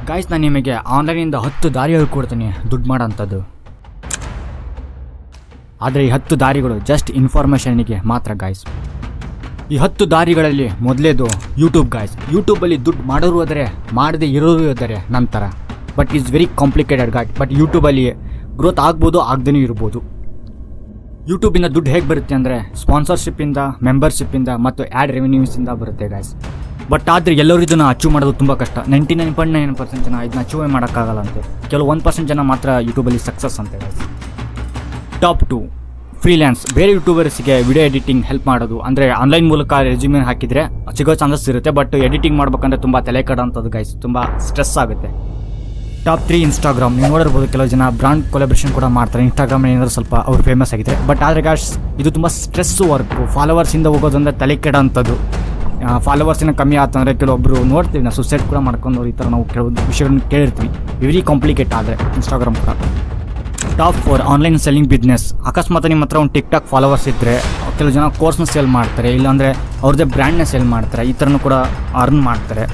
Guys, ನಾನು ನಿಮಗೆ ಆನ್ಲೈನಿಂದ 10 ದಾರಿ ಹೇಳ್ಕೊಡ್ತೀನಿ ದುಡ್ಡು ಮಾಡೋಂಥದ್ದು. ಆದರೆ ಈ 10 ದಾರಿಗಳು ಜಸ್ಟ್ ಇನ್ಫಾರ್ಮೇಷನ್ಗೆ ಮಾತ್ರ ಗಾಯ್ಸ್. ಈ 10 ದಾರಿಗಳಲ್ಲಿ ಮೊದಲೇದು ಯೂಟ್ಯೂಬ್ ಗಾಯ್ಸ್. ಯೂಟ್ಯೂಬಲ್ಲಿ ದುಡ್ಡು ಮಾಡೋರು ಹೋದರೆ ಮಾಡದೇ ಇರೋರು ಇದ್ದಾರೆ ನಂತರ. But is very complicated guys. But ಯೂಟ್ಯೂಬಲ್ಲಿ ಗ್ರೋತ್ ಆಗ್ಬೋದು, ಆಗದೇ ಇರ್ಬೋದು. ಯೂಟ್ಯೂಬಿಂದ ದುಡ್ಡು ಹೇಗೆ ಬರುತ್ತೆ ಅಂದರೆ ಸ್ಪಾನ್ಸರ್ಶಿಪ್ಪಿಂದ, ಮೆಂಬರ್ಶಿಪ್ಪಿಂದ ಮತ್ತು ಆ್ಯಡ್ ರೆವೆನ್ಯೂಸಿಂದ ಬರುತ್ತೆ ಗಾಯ್ಸ್. ಬಟ್ ಆದರೆ ಎಲ್ಲರೂ ಇದನ್ನು ಅಚೀವ್ ಮಾಡೋದು ತುಂಬ ಕಷ್ಟ. 99.9% ಜನ ಇದನ್ನ ಅಚೀವ್ ಮಾಡೋಕ್ಕಾಗಲ್ಲ ಅಂತೆ. ಕೆಲವು 1% ಜನ ಮಾತ್ರ ಯೂಟ್ಯೂಬಲ್ಲಿ ಸಕ್ಸಸ್ ಅಂತೆ ಗಾಯ್ಸ್. Top 2 freelance. ಬೇರೆ ಯೂಟ್ಯೂಬರ್ಸ್ಗೆ ವಿಡಿಯೋ ಎಡಿಟಿಂಗ್ ಹೆಲ್ಪ್ ಮಾಡೋದು. ಅಂದರೆ ಆನ್ಲೈನ್ ಮೂಲಕ ರೆಸ್ಯೂಮೆ ಹಾಕಿದರೆ ಸಿಗೋ ಚಾನ್ಸಸ್ ಇರುತ್ತೆ. ಬಟ್ ಎಡಿಟಿಂಗ್ ಮಾಡ್ಬೇಕಂದ್ರೆ ತುಂಬ ತಲೆ ಕೆಡೋಂಥದ್ದು ಗಾಯ್ಸ್, ತುಂಬ ಸ್ಟ್ರೆಸ್ ಆಗುತ್ತೆ. Top 3 Instagram. ನೀವು ನೋಡಿರ್ಬೋದು, ಕೆಲವು ಜನ ಬ್ರಾಂಡ್ ಕೊಲಾಬ್ರೇಷನ್ ಕೂಡ ಮಾಡ್ತಾರೆ ಇನ್ಸ್ಟಾಗ್ರಾಮ್ ಏನಾದರೂ ಸ್ವಲ್ಪ ಅವ್ರು ಫೇಮಸ್ ಆಗಿದ್ದಾರೆ. ಬಟ್ ಆದರೆ ಗಾಯ್ಸ್, ಇದು ತುಂಬ ಸ್ಟ್ರೆಸ್ ವರ್ಕು. ಫಾಲೋವರ್ಸಿಂದ ಹೋಗೋದಂದ್ರೆ ತಲೆ ಕೆಡೋಂಥದ್ದು. ಫಾಲೋವರ್ಸಿನ ಕಮ್ಮಿ ಆತಂದರೆ ಕೆಲವೊಬ್ಬರು ನೋಡ್ತೀವಿ, ನಾವು ಸುಸೈಡ್ ಕೂಡ ಮಾಡ್ಕೊಂಡು ಈ ಥರ ನಾವು ಕೆಲವು ವಿಷಯಗಳನ್ನ ಕೇಳಿರ್ತೀವಿ. ವೆರಿ ಕಾಂಪ್ಲಿಕೇಟ್ ಆದರೆ ಇನ್ಸ್ಟಾಗ್ರಾಮ್ ಕೂಡ. Top 4 online selling business. ಅಕಸ್ಮಾತ್ ನಿಮ್ಮ ಹತ್ರ ಒಂದು ಟಿಕ್ಟಾಕ್ ಫಾಲೋವರ್ಸ್ ಇದ್ದರೆ ಕೆಲವು ಜನ ಕೋರ್ಸ್ನ ಸೇಲ್ ಮಾಡ್ತಾರೆ, ಇಲ್ಲಾಂದರೆ ಅವ್ರದ್ದೇ ಬ್ರ್ಯಾಂಡ್ನ ಸೇಲ್ ಮಾಡ್ತಾರೆ. ಈ ಥರನೂ ಕೂಡ ಅರ್ನ್ ಮಾಡ್ತಾರೆ.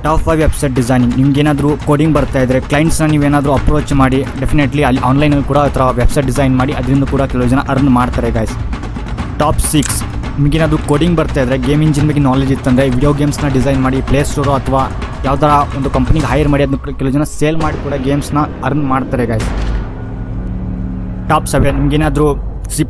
Top 5 website designing. ನಿಮ್ಗೇನಾದರೂ ಕೋಡಿಂಗ್ ಬರ್ತಾ ಇದ್ದರೆ ಕ್ಲೈಂಟ್ಸ್ನ ನೀವೇನಾದರೂ ಅಪ್ರೋಚ್ ಮಾಡಿ ಡೆಫಿನೆಟ್ಲಿ ಅಲ್ಲಿ ಆನ್ಲೈನಲ್ಲಿ ಕೂಡ ಆ ಥರ ವೆಬ್ಸೈಟ್ ಡಿಸೈನ್ ಮಾಡಿ ಅದರಿಂದ ಕೂಡ ಕೆಲವು ಜನ ಅರ್ನ್ ಮಾಡ್ತಾರೆ ಗಾಯ್ಸ್. ಟಾಪ್ 6 ನಿಮಗೇನಾದರೂ ಕೋಡಿಂಗ್ ಬರ್ತಾ ಇದ್ದರೆ, ಗೇಮ್ ಇಂಜಿನ್ ಬಗ್ಗೆ ನಾಲೆಜ್ ಇತ್ತಂದರೆ ವಿಡಿಯೋ ಗೇಮ್ಸ್ನ ಡಿಸೈನ್ ಮಾಡಿ ಪ್ಲೇಸ್ಟೋರು ಅಥವಾ ಯಾವ್ದಾರ ಒಂದು ಕಂಪ್ನಿಗೆ ಹೈರ್ ಮಾಡಿ ಅದನ್ನ ಕೆಲವು ಜನ ಸೇಲ್ ಮಾಡಿ ಕೂಡ ಗೇಮ್ಸ್ನ ಅರ್ನ್ ಮಾಡ್ತಾರೆ ಗಾಯ್ಸ್. ಟಾಪ್ 7 ನಿಮಗೇನಾದರೂ C++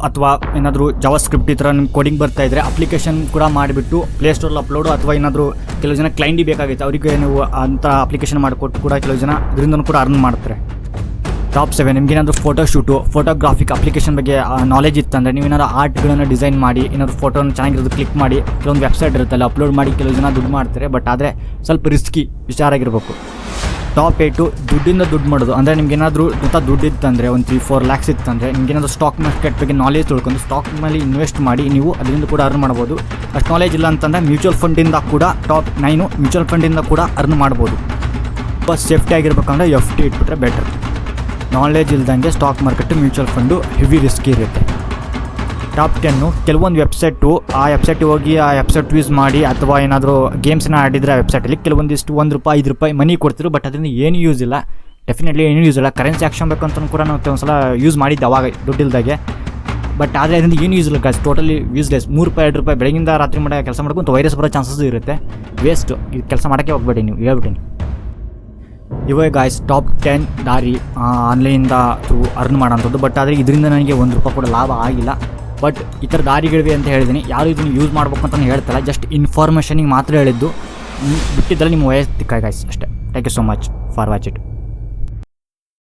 ಅಥವಾ ಏನಾದರೂ ಜಾವಾ ಸ್ಕ್ರಿಪ್ಟ್ ಈ ಥರ ನಿಮ್ಗೆ ಕೋಡಿಂಗ್ ಬರ್ತಾ ಇದ್ದರೆ ಅಪ್ಲಿಕೇಶನ್ ಕೂಡ ಮಾಡಿಬಿಟ್ಟು ಪ್ಲೇಸ್ಟೋರಲ್ಲಿ ಅಪ್ಲೋಡು ಅಥವಾ ಏನಾದರೂ ಕೆಲವು ಜನ ಕ್ಲೈಂಟಿಗೆ ಬೇಕಾಗಿತ್ತು ಅವರಿಗೆ ನೀವು ಅಂಥ ಅಪ್ಲಿಕೇಶನ್ ಮಾಡಿಕೊಟ್ಟು ಕೂಡ ಕೆಲವು ಜನ ಇದರಿಂದ ಕೂಡ ಅರ್ನ್ ಮಾಡ್ತಾರೆ. ಟಾಪ್ 7 ನಿಮಗೇನಾದರೂ ಫೋಟೋಶೂಟು, ಫೋಟೋಗ್ರಾಫಿಕ್ ಅಪ್ಲಿಕೇಶನ್ ಬಗ್ಗೆ ನಾಲೆಜ್ ಇತ್ತಂದರೆ ನೀವೇನಾದ್ರು ಆರ್ಟ್ಗಳನ್ನು ಡಿಸೈನ್ ಮಾಡಿ ಏನಾದರೂ ಫೋಟೋನ ಚೆನ್ನಾಗಿರೋದು ಕ್ಲಿಕ್ ಮಾಡಿ ಕೆಲವೊಂದು ವೆಬ್ಸೈಟ್ ಇರುತ್ತಲ್ಲ ಅಪ್ಲೋಡ್ ಮಾಡಿ ಕೆಲವು ಜನ ದುಡ್ಡು ಮಾಡ್ತಾರೆ. ಬಟ್ ಆದರೆ ಸ್ವಲ್ಪ ರಿಸ್ಕಿ ವಿಚಾರ ಆಗಿರಬೇಕು. ಟಾಪ್ 8 ದುಡ್ಡಿಂದ ದುಡ್ಡು ಮಾಡೋದು. ಅಂದರೆ ನಿಮ್ಗೇನಾದರೂ ದುಡ್ಡು ಇತ್ತಂದರೆ ಒಂದು 3-4 ಲ್ಯಾಕ್ಸ್ ಇತ್ತಂದರೆ ನಿಮಗೇನಾದರೂ ಸ್ಟಾಕ್ ಮಾರ್ಕೆಟ್ ಬಗ್ಗೆ ನಾಲೆಜ್ ತಿಳ್ಕೊಂಡು ಸ್ಟಾಕ್ ಮೇಲೆ ಇನ್ವೆಸ್ಟ್ ಮಾಡಿ ನೀವು ಅದರಿಂದ ಕೂಡ ಅರ್ನ್ ಮಾಡ್ಬೋದು. ಅಷ್ಟು ನಾಲೆಜ್ ಇಲ್ಲ ಅಂತಂದರೆ ಮ್ಯೂಚುವಲ್ ಫಂಡಿಂದ ಕೂಡ ಟಾಪ್ 9 ಮ್ಯೂಚುವಲ್ ಫಂಡಿಂದ ಕೂಡ ಅರ್ನ್ ಮಾಡ್ಬೋದು. ತುಂಬ ಸೇಫ್ಟಿ ಆಗಿರ್ಬೇಕಂದ್ರೆ FD ಇಟ್ಬಿಟ್ರೆ ಬೆಟರ್. ನಾಲೆಜ್ ಇಲ್ದಂಗೆ stock market, mutual fund heavy risk ಇರುತ್ತೆ. ಟಾಪ್ 10 ಕೆಲವೊಂದು ವೆಬ್ಸೈಟು ಆ ವೆಬ್ಸೈಟಿಗೆ ಹೋಗಿ ಆ ವೆಬ್ಸೈಟ್ ಯೂಸ್ ಮಾಡಿ ಅಥವಾ ಏನಾದರೂ ಗೇಮ್ಸ್ನ ಆಡಿದರೆ ಆ ವೆಬ್ಸೈಟಲ್ಲಿ ಕೆಲವೊಂದಿಷ್ಟು ₹1-5 ಮನಿ ಕೊಡ್ತಿರು. ಬಟ್ ಅದರಿಂದ ಏನು ಯೂಸ್ ಇಲ್ಲ, ಡೆಫಿನೆಟ್ಲಿ ಏನೂ ಯೂಸ್ ಇಲ್ಲ. ಕರೆನ್ಸಿ ಆಕ್ಷನ್ ಬೇಕಂತ ಕೂಡ ನಾವು ಒಂದು ಸಲ ಯೂಸ್ ಮಾಡಿದ್ದೆ ಅವಾಗ ದುಡ್ಡಿಲ್ದಾಗೆ. ಬಟ್ ಆದರೆ ಅದರಿಂದ ಏನು ಯೂಸ್ ಇಲ್ಲ ಗಾಯ್ಸ್, ಟೋಟಲಿ ಯೂಸ್ಲೆಸ್. ₹3-2 ಬೆಳಗಿಂದ ರಾತ್ರಿ ಮಾಡೋ ಕೆಲಸ ಮಾಡ್ಕೊಂಡು ವೈರಸ್ ಬರೋ ಚಾನ್ಸಸ್ ಇರುತ್ತೆ. ವೇಸ್ಟು, ಈ ಕೆಲಸ ಮಾಡೋಕ್ಕೆ ಹೋಗ್ಬೇಡಿ ನೀವು, ಹೇಳ್ಬಿಟ್ಟಿನಿ. ಇವೇ ಗಾಯ್ಸ್ ಟಾಪ್ 10 ದಾರಿ ಆನ್ಲೈನಿಂದ ಅರ್ನ್ ಮಾಡೋಂಥದ್ದು. ಬಟ್ ಆದರೆ ಇದರಿಂದ ನನಗೆ ₹1 ಕೂಡ ಲಾಭ ಆಗಿಲ್ಲ. ಬಟ್ ಈ ಥರ ದಾರಿಗಳಿವೆ ಅಂತ ಹೇಳಿದ್ದೀನಿ. ಯಾರು ಇದನ್ನು ಯೂಸ್ ಮಾಡಬೇಕು ಅಂತ ಹೇಳ್ತಲ್ಲ, ಜಸ್ಟ್ ಇನ್ಫಾರ್ಮೇಷನಿಗೆ ಮಾತ್ರ ಹೇಳಿದ್ದು. ಬಿಟ್ಟಿದ್ದಲ್ಲಿ ನಿಮ್ಮ ವೈಯಕ್ತಿಕ ಗಾಯ್ಸ್ ಅಷ್ಟೇ. Thank you so much for watch it.